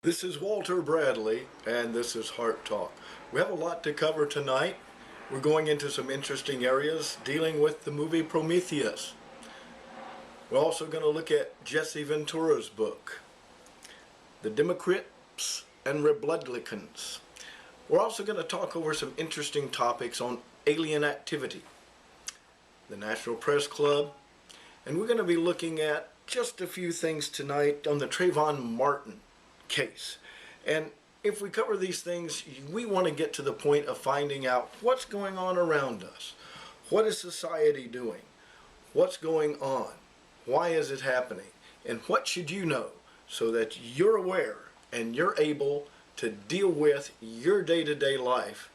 This is Walter Bradley, and this is Heart Talk. We have a lot to cover tonight. We're going into some interesting areas dealing with the movie Prometheus. We're also going to look at Jesse Ventura's book, The Democrats and Republicans. We're also going to talk over some interesting topics on alien activity, the National Press Club, and we're going to be looking at just a few things tonight on the Treyvon Martin case. And if we cover these things, we want to get to the point of finding out what's going on around us. What is society doing? What's going on? Why is it happening? And what should you know so that you're aware and you're able to deal with your day-to-day life,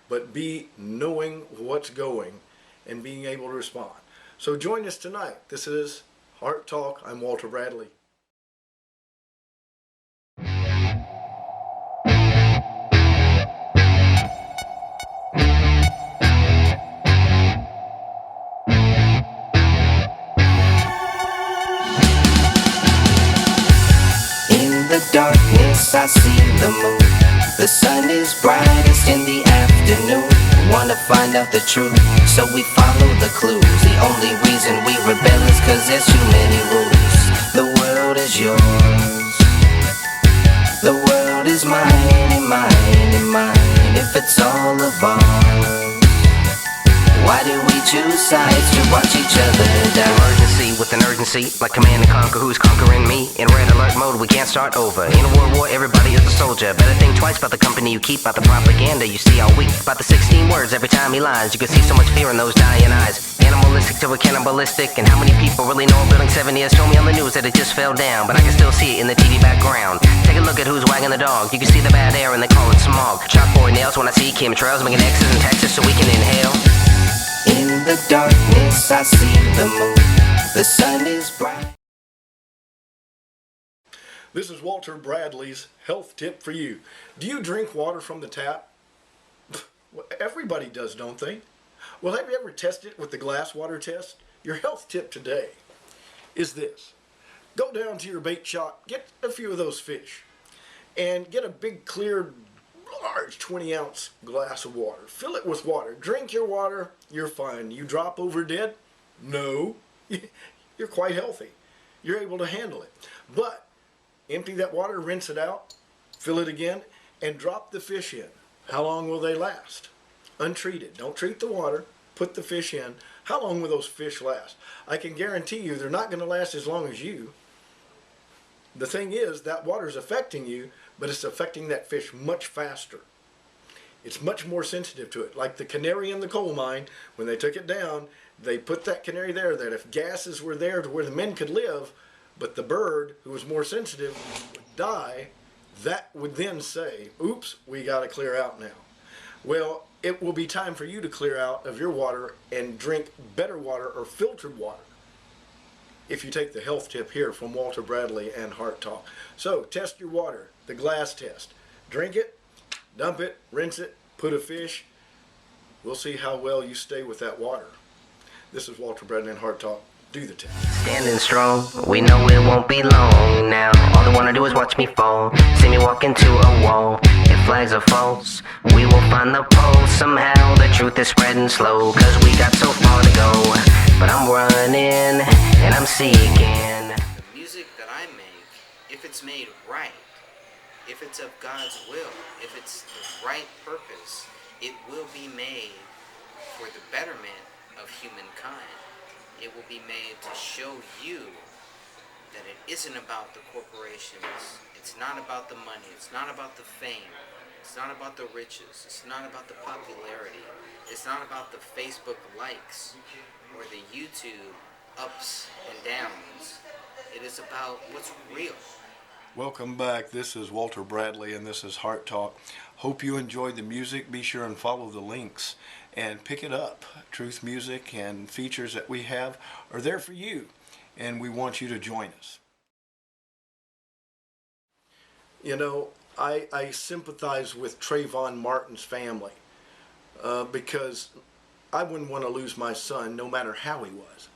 but be knowing what's going and being able to respond. So join us tonight. This is Heart Talk. I'm Walter Bradley. Darkness, I see the moon. The sun is brightest in the afternoon. Wanna find out the truth, so we follow the clues. The only reason we rebel is cause there's too many rules. The world is yours, the world is mine, and mine, and mine. If it's all of ours, why do we choose sides to watch each other die? Emergency with an urgency, like Command and Conquer, who's conquering me? In red alert mode, we can't start over. In a world war, everybody is a soldier. Better think twice about the company you keep, about the propaganda you see all week, about the 16 words every time he lies. You can see so much fear in those dying eyes. Animalistic to a cannibalistic, and how many people really know a building 7 years told me on the news that it just fell down, but I can still see it in the TV background. Take a look at who's wagging the dog. You can see the bad air and they call it smog. Chalkboard nails when I see chemtrails, making X's in Texas so we can inhale. In the darkness, I see the moon. The sun is bright. This is Walter Bradley's health tip for you. Do you drink water from the tap? Well, everybody does, don't they? Well, have you ever tested it with the glass water test? Your health tip today is this. Go down to your bait shop, get a few of those fish, and get a big, clear, large 20-ounce glass of water. Fill it with water. Drink your water, you're fine. You drop over dead? No. You're quite healthy. You're able to handle it. But empty that water, rinse it out, fill it again, and drop the fish in. How long will they last? Untreated. Don't treat the water. Put the fish in. How long will those fish last? I can guarantee you they're not going to last as long as you. The thing is, that water is affecting you, but it's affecting that fish much faster. It's much more sensitive to it. Like the canary in the coal mine, when they took it down, they put that canary there that if gases were there to where the men could live, but the bird, who was more sensitive, would die, that would then say, oops, we got to clear out now. Well, it will be time for you to clear out of your water and drink better water or filtered water, if you take the health tip here from Walter Bradley and Heart Talk. So, test your water, the glass test. Drink it, dump it, rinse it, put a fish. We'll see how well you stay with that water. This is Walter Bradley and Heart Talk. Do the test. Standing strong, we know it won't be long now. All they wanna do is watch me fall. See me walk into a wall. If flags are false, we will find the pole. Somehow the truth is spreading slow, cause we got so far to go. But I'm running and I'm seeking. The music that I make, if it's made right, if it's of God's will, if it's the right purpose, it will be made for the betterment of humankind. It will be made to show you that it isn't about the corporations. It's not about the money. It's not about the fame. It's not about the riches. It's not about the popularity. It's not about the Facebook likes or the YouTube ups and downs. It is about what's real. Welcome back. This is Walter Bradley and this is Heart Talk. Hope you enjoyed the music. Be sure and follow the links and pick it up. Truth music and features that we have are there for you, and we want you to join us. You know, I sympathize with Treyvon Martin's family because I wouldn't want to lose my son no matter how he was.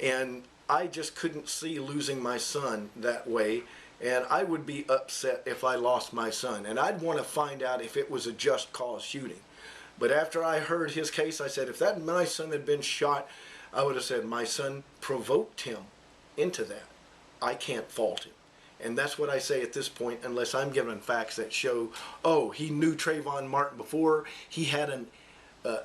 And I just couldn't see losing my son that way. And I would be upset if I lost my son. And I'd want to find out if it was a just cause shooting. But after I heard his case, I said, if that my son had been shot, I would have said my son provoked him into that. I can't fault him. And that's what I say at this point, unless I'm given facts that show, oh, he knew Trayvon Martin before, he had an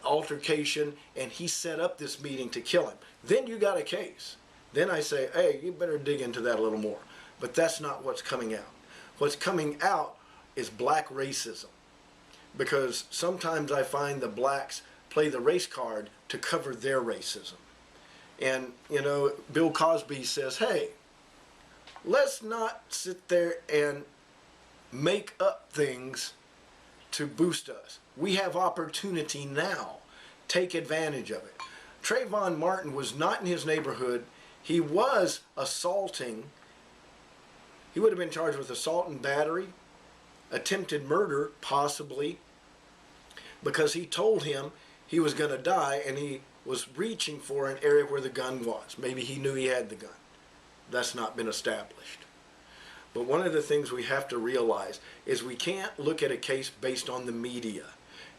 altercation, and he set up this meeting to kill him. Then you got a case. Then I say, hey, you better dig into that a little more. But that's not what's coming out. What's coming out is black racism. Because sometimes I find the blacks play the race card to cover their racism. And, you know, Bill Cosby says, hey, let's not sit there and make up things to boost us. We have opportunity now. Take advantage of it. Trayvon Martin was not in his neighborhood. He was assaulting. He would have been charged with assault and battery, attempted murder, possibly, because he told him he was going to die and he was reaching for an area where the gun was. Maybe he knew he had the gun. That's not been established. But one of the things we have to realize is we can't look at a case based on the media.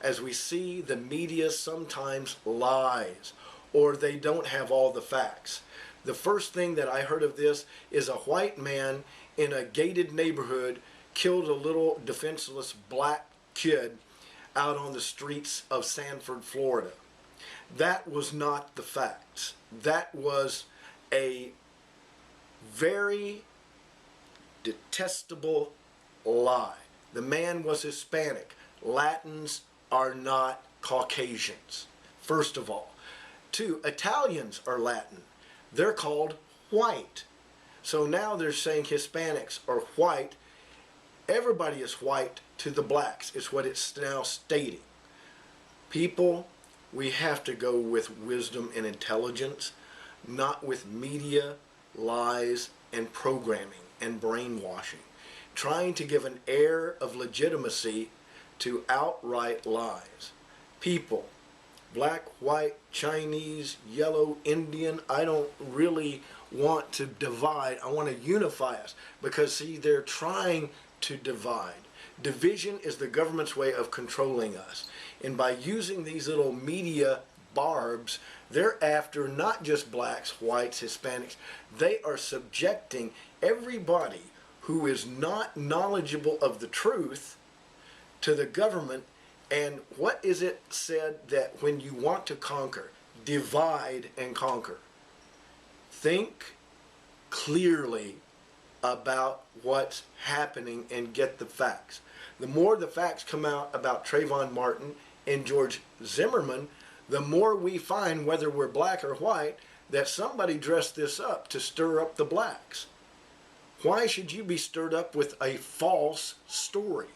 As we see, the media sometimes lies or they don't have all the facts. The first thing that I heard of this is a white man in a gated neighborhood killed a little defenseless black kid out on the streets of Sanford, Florida. That was not the facts. That was a very detestable lie. The man was Hispanic. Latins are not Caucasians, first of all. Two, Italians are Latin. They're called white. So now they're saying Hispanics are white. Everybody is white to the blacks, is what it's now stating. People, we have to go with wisdom and intelligence, not with media, lies, and programming and brainwashing. Trying to give an air of legitimacy to outright lies. People, black, white, Chinese, yellow, Indian, I don't really want to divide. I want to unify us because, see, they're trying to divide. Division is the government's way of controlling us. And by using these little media barbs, they're after not just blacks, whites, Hispanics. They are subjecting everybody who is not knowledgeable of the truth to the government. And what is it said that when you want to conquer, divide and conquer? Think clearly about what's happening and get the facts. The more the facts come out about Trayvon Martin and George Zimmerman, the more we find, whether we're black or white, that somebody dressed this up to stir up the blacks. Why should you be stirred up with a false story?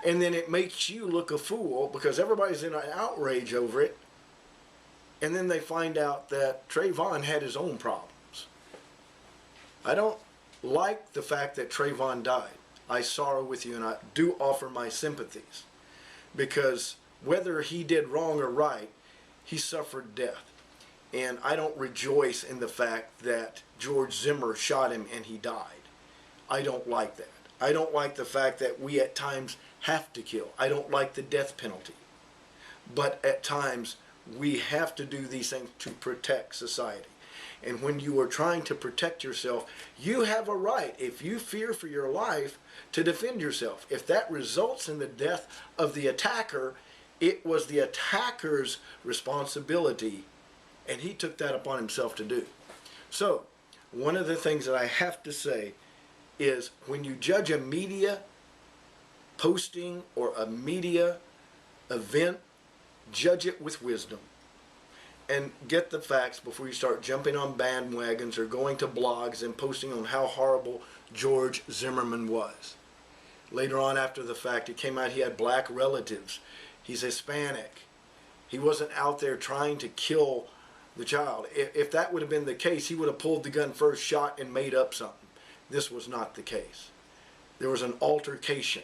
And then it makes you look a fool because everybody's in an outrage over it. And then they find out that Trayvon had his own problems. I don't like the fact that Trayvon died. I sorrow with you and I do offer my sympathies. Because whether he did wrong or right, he suffered death. And I don't rejoice in the fact that George Zimmer shot him and he died. I don't like that. I don't like the fact that we at times have to kill. I don't like the death penalty. But at times we have to do these things to protect society. And when you are trying to protect yourself, you have a right, if you fear for your life, to defend yourself. If that results in the death of the attacker, it was the attacker's responsibility, and he took that upon himself to do. So, one of the things that I have to say is when you judge a media posting or a media event, judge it with wisdom and get the facts before you start jumping on bandwagons or going to blogs and posting on how horrible George Zimmerman was. Later on after the fact, it came out he had black relatives. He's Hispanic. He wasn't out there trying to kill the child. If that would have been the case, he would have pulled the gun first, shot, and made up something. This was not the case. There was an altercation.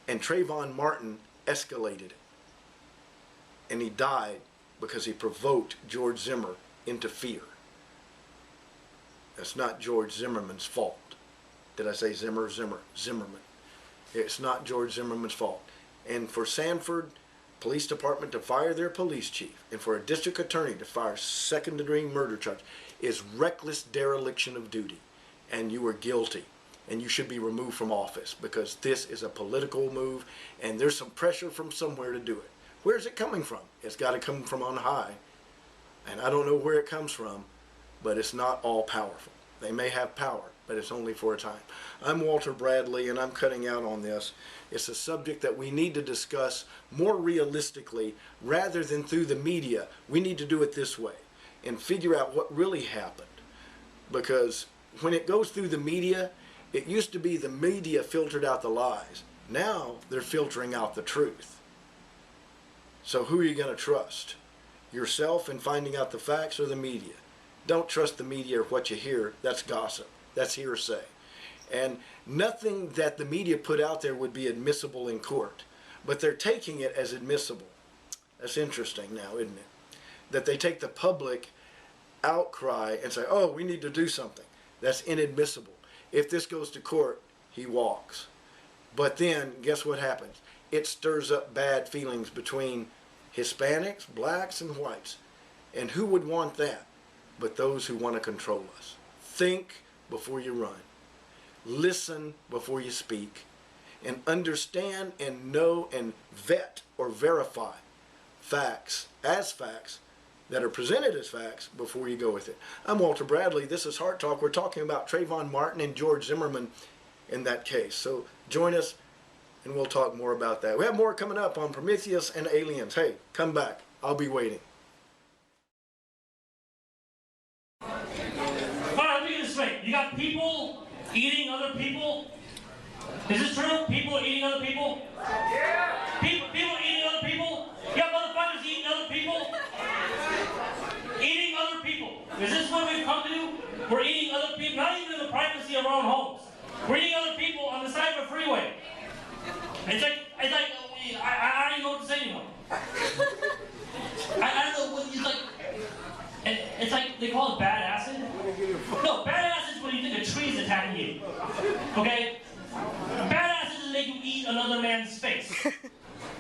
And Trayvon Martin escalated it. and he died because he provoked George Zimmer into fear. That's not George Zimmerman's fault. Did I say Zimmer? Zimmerman. It's not George Zimmerman's fault. And for Sanford Police Department to fire their police chief and for a district attorney to fire second-degree murder charge is reckless dereliction of duty. And you were guilty. And you should be removed from office because this is a political move and there's some pressure from somewhere to do it. Where's it coming from? It's got to come from on high. And I don't know where it comes from, but it's not all powerful. They may have power, but it's only for a time. I'm Walter Bradley, and I'm cutting out on this. It's a subject that we need to discuss more realistically rather than through the media. We need to do it this way and figure out what really happened. Because when it goes through the media, it used to be the media filtered out the lies. Now they're filtering out the truth. So who are you going to trust? Yourself in finding out the facts or the media? Don't trust the media or what you hear. That's gossip. That's hearsay. And nothing that the media put out there would be admissible in court. But they're taking it as admissible. That's interesting now, isn't it? That they take the public outcry and say, oh, we need to do something. That's inadmissible. If this goes to court, he walks. But then, guess what happens? It stirs up bad feelings between Hispanics, blacks, and whites. And who would want that? But those who want to control us. Think before you run. Listen before you speak. And understand and know and vet or verify facts as facts that are presented as facts before you go with it. I'm Walter Bradley. This is Heart Talk. We're talking about Trayvon Martin and George Zimmerman in that case. So join us and we'll talk more about that. We have more coming up on Prometheus and aliens. Hey, come back. I'll be waiting. You got people eating other people? Is this true? People eating other people? Yeah! People eating other people? You got motherfuckers eating other people? Eating other people. Is this what we've come to do? We're eating other people, not even in the privacy of our own homes. We're eating other people on the side of a freeway. It's like I don't even know what to say anymore. I don't know what it's like. It's like they call it bad acid. No, bad acid is when you think a tree's attacking you. Okay? Bad acid doesn't make you eat another man's face.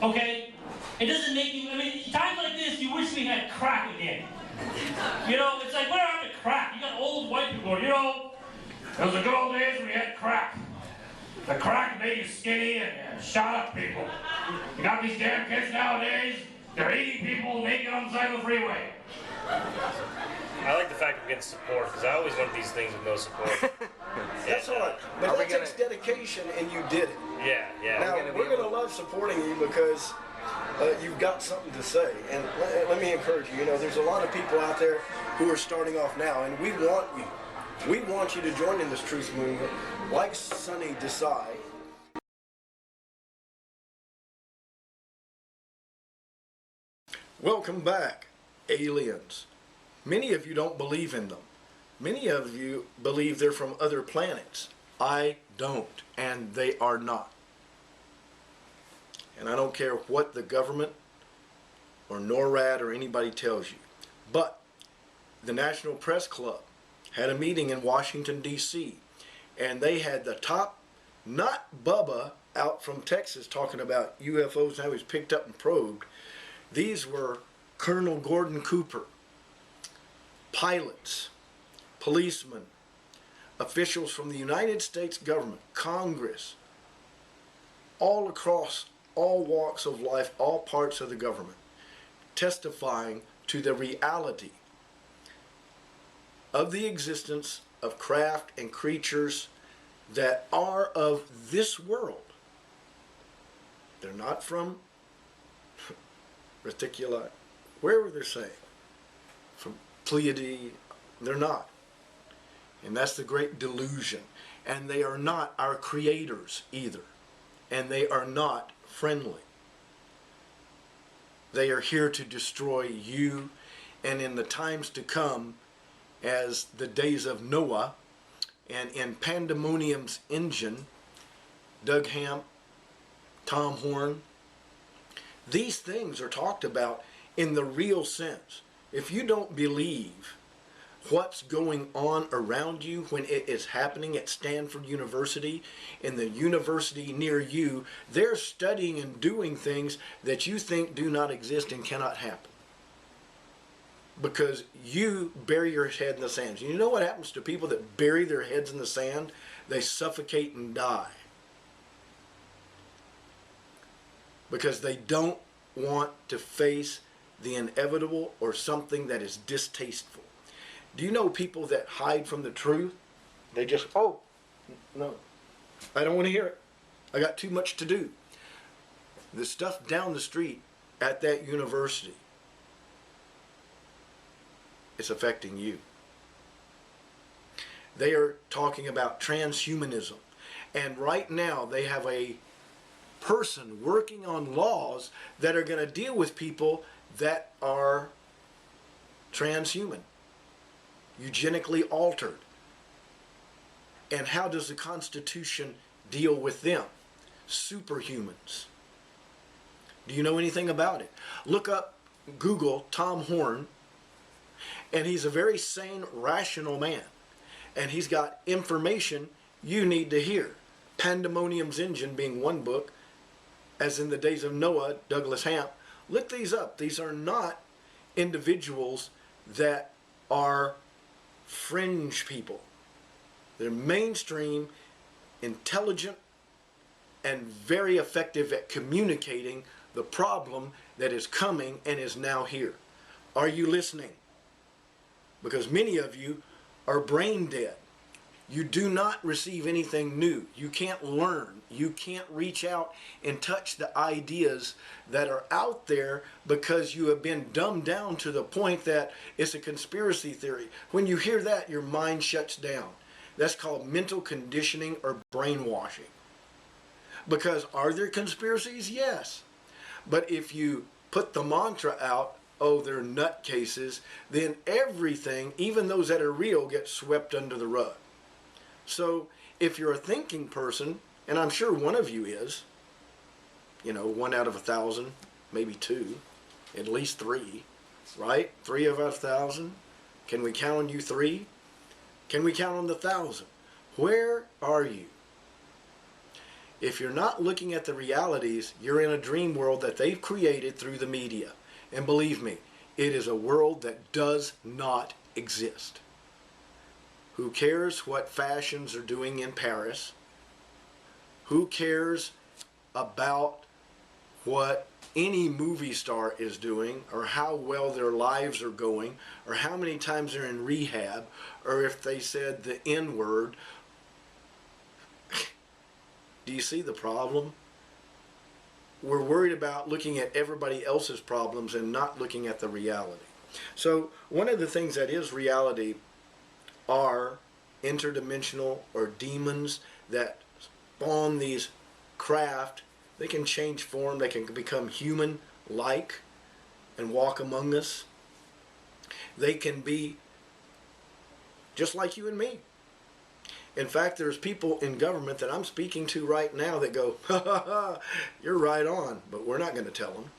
Okay? It doesn't make you, I mean, times like this, you wish we had crack again. You know, it's like, where are the crack? You got old white people going, you know, those are the good old days when we had crack. The crack made you skinny and shot up people. You got these damn kids nowadays, they're eating people naked on the side of the freeway. I like the fact we're getting support, because I always wanted these things with no support. That's all right. But that takes dedication, and you did it. Yeah. Now, we're going to love supporting you because you've got something to say. And let me encourage you. You know, there's a lot of people out there who are starting off now, and we want you. We want you to join in this truth movement, like Sonny Desai. Welcome back, aliens. Many of you don't believe in them. Many of you believe they're from other planets. I don't, and they are not. And I don't care what the government or NORAD or anybody tells you. But the National Press Club had a meeting in Washington, D.C., and they had the top, not Bubba out from Texas talking about UFOs and how he's picked up and probed. These were Colonel Gordon Cooper, pilots, policemen, officials from the United States government, Congress, all across all walks of life, all parts of the government, testifying to the reality of the existence of craft and creatures that are of this world. They're not from Reticuli, wherever they're saying, from Pleiade, they're not. And that's the great delusion. And they are not our creators either. And they are not friendly. They are here to destroy you. And in the times to come, as the days of Noah, and in Pandemonium's engine, Doug Hamp, Tom Horn, these things are talked about in the real sense. If you don't believe what's going on around you when it is happening at Stanford University, in the university near you, they're studying and doing things that you think do not exist and cannot happen. Because you bury your head in the sand. You know what happens to people that bury their heads in the sand? They suffocate and die. Because they don't want to face the inevitable or something that is distasteful. Do you know people that hide from the truth? They just, oh, no, I don't want to hear it. I got too much to do. The stuff down the street at that university, it's affecting you. They are talking about transhumanism. And right now they have a person working on laws that are going to deal with people that are transhuman, eugenically altered. And how does the Constitution deal with them? Superhumans. Do you know anything about it? Look up, Google Tom Horn, and he's a very sane, rational man. And he's got information you need to hear. Pandemonium's Engine being one book, as in the days of Noah, Douglas Hamp. Look these up. These are not individuals that are fringe people. They're mainstream, intelligent, and very effective at communicating the problem that is coming and is now here. Are you listening? Because many of you are brain dead. You do not receive anything new. You can't learn. You can't reach out and touch the ideas that are out there because you have been dumbed down to the point that it's a conspiracy theory. When you hear that, your mind shuts down. That's called mental conditioning or brainwashing. Because are there conspiracies? Yes. But if you put the mantra out, oh, they're nutcases, then everything, even those that are real, get swept under the rug. So if you're a thinking person, and I'm sure one of you is, 1 out of 1,000, maybe 2, at least 3, right? 3 of 1,000. Can we count on you 3? Can we count on the 1,000? Where are you? If you're not looking at the realities, you're in a dream world that they've created through the media. And believe me, it is a world that does not exist. Who cares what fashions are doing in Paris? Who cares about what any movie star is doing, or how well their lives are going, or how many times they're in rehab, or if they said the N-word? Do you see the problem? We're worried about looking at everybody else's problems and not looking at the reality. So one of the things that is reality are interdimensional or demons that spawn these craft. They can change form. They can become human-like and walk among us. They can be just like you and me. In fact, there's people in government that I'm speaking to right now that go, ha ha ha, you're right on, but we're not going to tell them.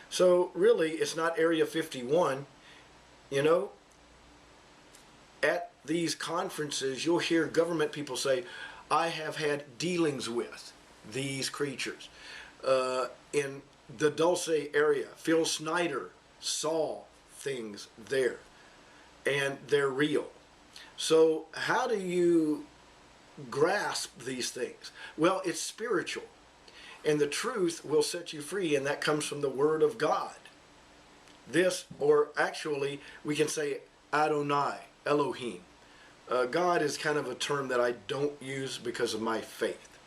So really, it's not Area 51. At these conferences, you'll hear government people say, I have had dealings with these creatures. In the Dulce area, Phil Snyder saw things there, and they're real. So how do you grasp these things? Well, it's spiritual, and the truth will set you free, and that comes from the Word of God. This, or actually, we can say Adonai, Elohim. God is kind of a term that I don't use because of my faith.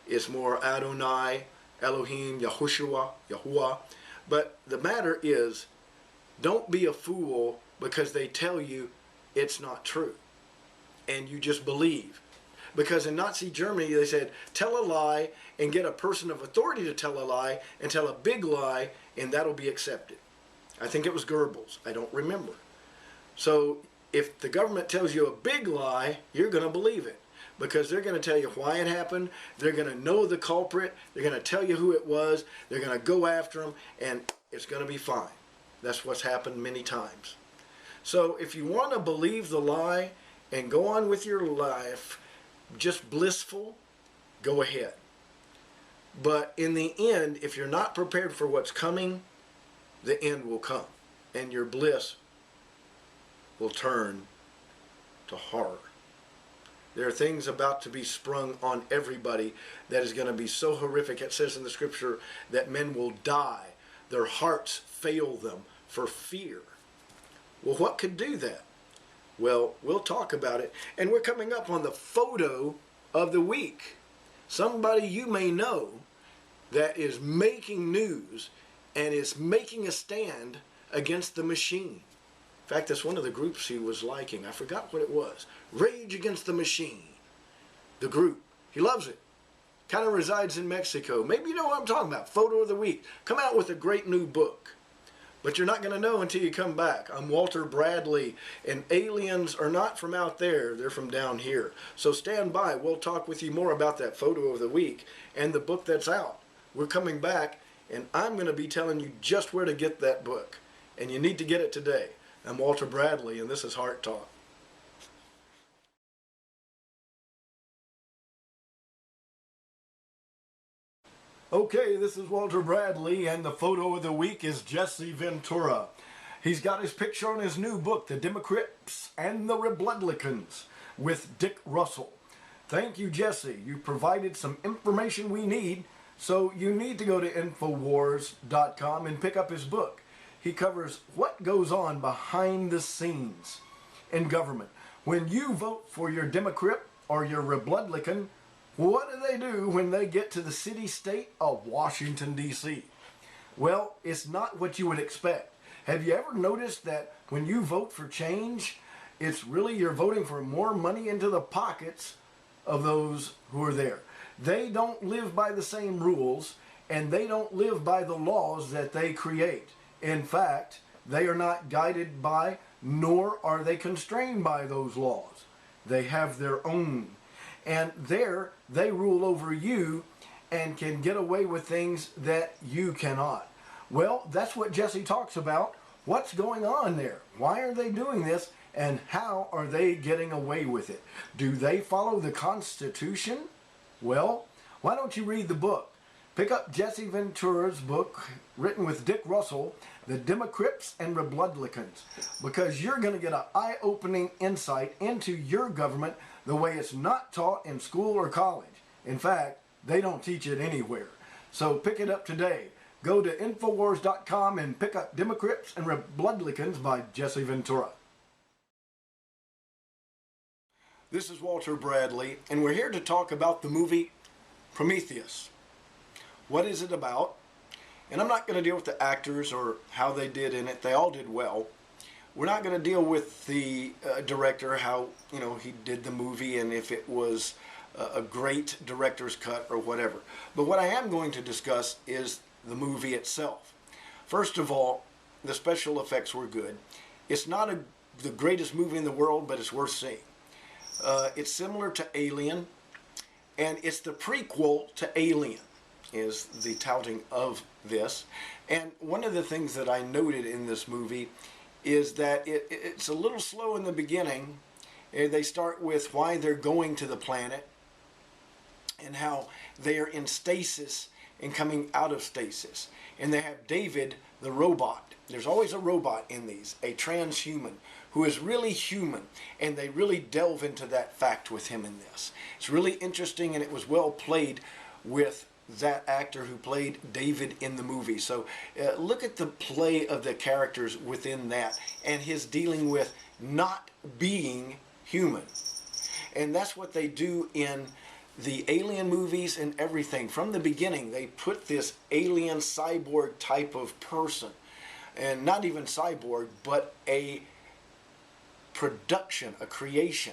It's more Adonai, Elohim, Yahushua, Yahuwah. But the matter is, don't be a fool because they tell you it's not true. And you just believe. Because in Nazi Germany, they said, tell a lie and get a person of authority to tell a lie and tell a big lie, and that'll be accepted. I think it was Goebbels. I don't remember. So if the government tells you a big lie, you're going to believe it. Because they're going to tell you why it happened. They're going to know the culprit. They're going to tell you who it was. They're going to go after them, and it's going to be fine. That's what's happened many times. So if you want to believe the lie and go on with your life just blissful, go ahead. But in the end, if you're not prepared for what's coming, the end will come. And your bliss will turn to horror. There are things about to be sprung on everybody that is going to be so horrific. It says in the scripture that men will die. Their hearts fail them for fear. Well, what could do that? Well, we'll talk about it. And we're coming up on the photo of the week. Somebody you may know that is making news and is making a stand against the machine. In fact, that's one of the groups he was liking. I forgot what it was. Rage Against the Machine. The group. He loves it. Kind of resides in Mexico. Maybe you know what I'm talking about. Photo of the week. Come out with a great new book. But you're not going to know until you come back. I'm Walter Bradley, and aliens are not from out there. They're from down here. So stand by. We'll talk with you more about that photo of the week and the book that's out. We're coming back, and I'm going to be telling you just where to get that book. And you need to get it today. I'm Walter Bradley, and this is Heart Talk. Okay, this is Walter Bradley, and the photo of the week is Jesse Ventura. He's got his picture on his new book, The Democrats and the Republicans, with Dick Russell. Thank you, Jesse. You provided some information we need, so you need to go to Infowars.com and pick up his book. He covers what goes on behind the scenes in government. When you vote for your Democrat or your Republican, what do they do when they get to the city-state of Washington, D.C.? Well, it's not what you would expect. Have you ever noticed that when you vote for change, it's really you're voting for more money into the pockets of those who are there? They don't live by the same rules, and they don't live by the laws that they create. In fact, they are not guided by, nor are they constrained by those laws. They have their own. And there, they rule over you and can get away with things that you cannot. Well, that's what Jesse talks about. What's going on there? Why are they doing this? And how are they getting away with it? Do they follow the Constitution? Well, why don't you read the book? Pick up Jesse Ventura's book, written with Dick Russell, The Democrats and Republicans, because you're going to get an eye-opening insight into your government the way it's not taught in school or college. In fact, they don't teach it anywhere. So pick it up today. Go to Infowars.com and pick up Democrats and Republicans by Jesse Ventura. This is Walter Bradley, and we're here to talk about the movie Prometheus. What is it about? And I'm not going to deal with the actors or how they did in it. They all did well. We're not going to deal with the director, how he did the movie, and if it was a great director's cut or whatever. But what I am going to discuss is the movie itself. First of all, the special effects were good. It's not the greatest movie in the world, but it's worth seeing. It's similar to Alien, and it's the prequel to Alien, is the touting of this. And one of the things that I noted in this movie is that it's a little slow in the beginning. They start with why they're going to the planet and how they are in stasis and coming out of stasis. And they have David, the robot. There's always a robot in these, a transhuman, who is really human. And they really delve into that fact with him in this. It's really interesting, and it was well played with that actor who played David in the movie. So look at the play of the characters within that and his dealing with not being human. And that's what they do in the Alien movies and everything. From the beginning, they put this alien cyborg type of person, and not even cyborg, but a production, a creation,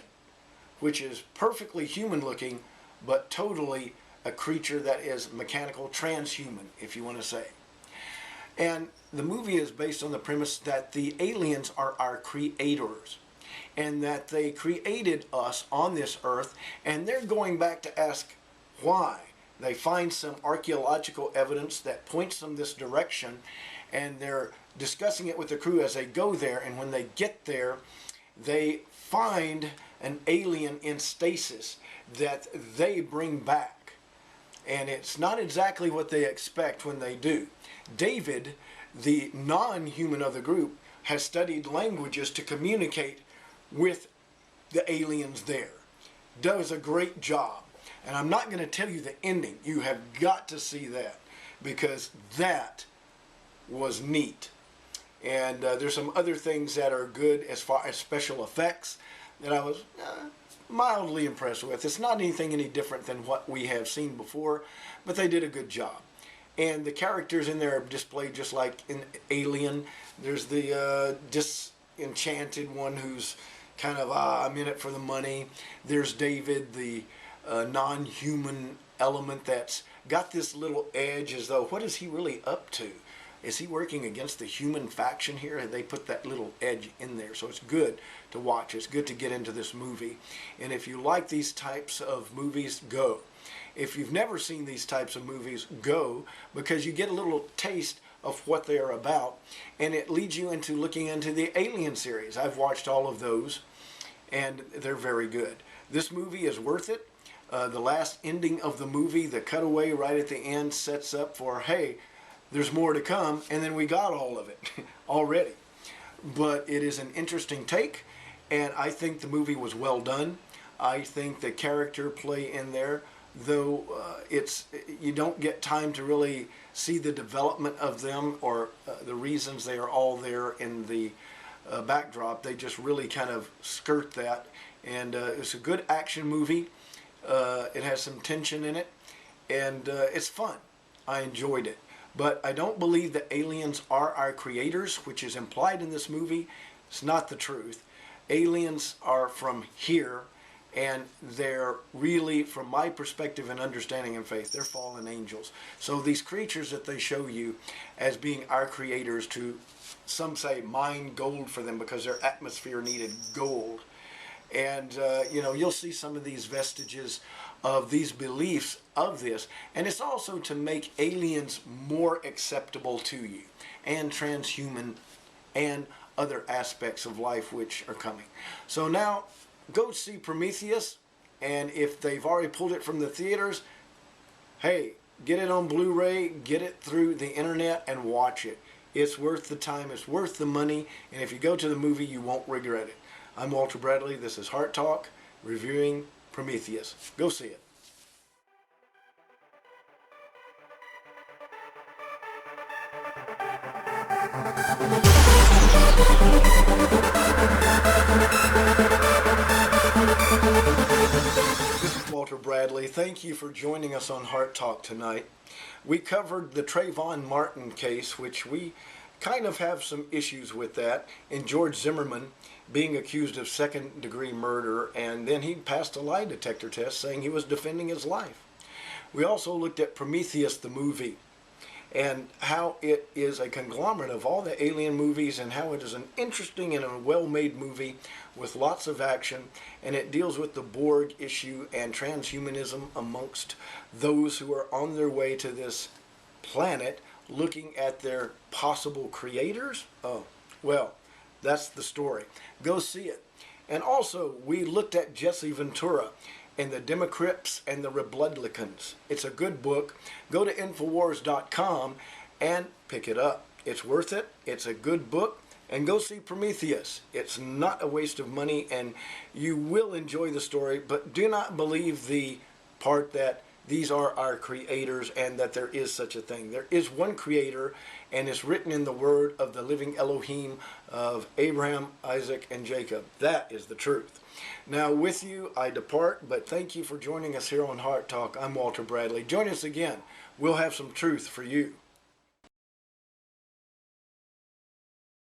which is perfectly human looking, but totally a creature that is mechanical, transhuman, if you want to say. And the movie is based on the premise that the aliens are our creators, and that they created us on this earth, and they're going back to ask why. They find some archaeological evidence that points them this direction, and they're discussing it with the crew as they go there, and when they get there, they find an alien in stasis that they bring back. And it's not exactly what they expect when they do. David, the non-human of the group, has studied languages to communicate with the aliens there. Does a great job. And I'm not going to tell you the ending. You have got to see that, because that was neat. And there's some other things that are good as far as special effects that I was mildly impressed with. It's not anything any different than what we have seen before, but they did a good job. And the characters in there are displayed just like in Alien. There's the disenchanted one who's kind of, I'm in it for the money. There's David, the non-human element that's got this little edge, as though, what is he really up to? Is he working against the human faction here? They put that little edge in there. So it's good to watch. It's good to get into this movie. And if you like these types of movies, go. If you've never seen these types of movies, go, because you get a little taste of what they are about, and it leads you into looking into the Alien series. I've watched all of those, and they're very good. This movie is worth it. The last ending of the movie, the cutaway right at the end, sets up for, hey, there's more to come, and then we got all of it already. But it is an interesting take, and I think the movie was well done. I think the character play in there, though you don't get time to really see the development of them or the reasons they are all there in the backdrop. They just really kind of skirt that, and it's a good action movie. It has some tension in it, and it's fun. I enjoyed it. But I don't believe that aliens are our creators, which is implied in this movie. It's not the truth. Aliens are from here, and they're really, from my perspective and understanding and faith, they're fallen angels. So these creatures that they show you as being our creators, to some say mine gold for them because their atmosphere needed gold. And, you'll see some of these vestiges of these beliefs of this. And it's also to make aliens more acceptable to you, and transhuman, and other aspects of life which are coming. So now, go see Prometheus, and if they've already pulled it from the theaters, hey, get it on Blu-ray, get it through the internet, and watch it. It's worth the time, it's worth the money, and if you go to the movie, you won't regret it. I'm Walter Bradley. This is Heart Talk, reviewing Prometheus. Go see it. This is Walter Bradley. Thank you for joining us on Heart Talk tonight. We covered the Treyvon Martin case, which we kind of have some issues with that, and George Zimmerman being accused of second-degree murder, and then he passed a lie detector test saying he was defending his life. We also looked at Prometheus, the movie, and how it is a conglomerate of all the alien movies, and how it is an interesting and a well-made movie with lots of action, and it deals with the Borg issue and transhumanism amongst those who are on their way to this planet looking at their possible creators. Oh, well, that's the story. Go see it. And also, we looked at Jesse Ventura and the Democrypts and the Republicans. It's a good book. Go to Infowars.com and pick it up. It's worth it. It's a good book. And go see Prometheus. It's not a waste of money, and you will enjoy the story, but do not believe the part that these are our creators and that there is such a thing. There is one creator, and it's written in the word of the living Elohim of Abraham, Isaac, and Jacob. That is the truth. Now with you I depart, but thank you for joining us here on Heart Talk. I'm Walter Bradley. Join us again. We'll have some truth for you.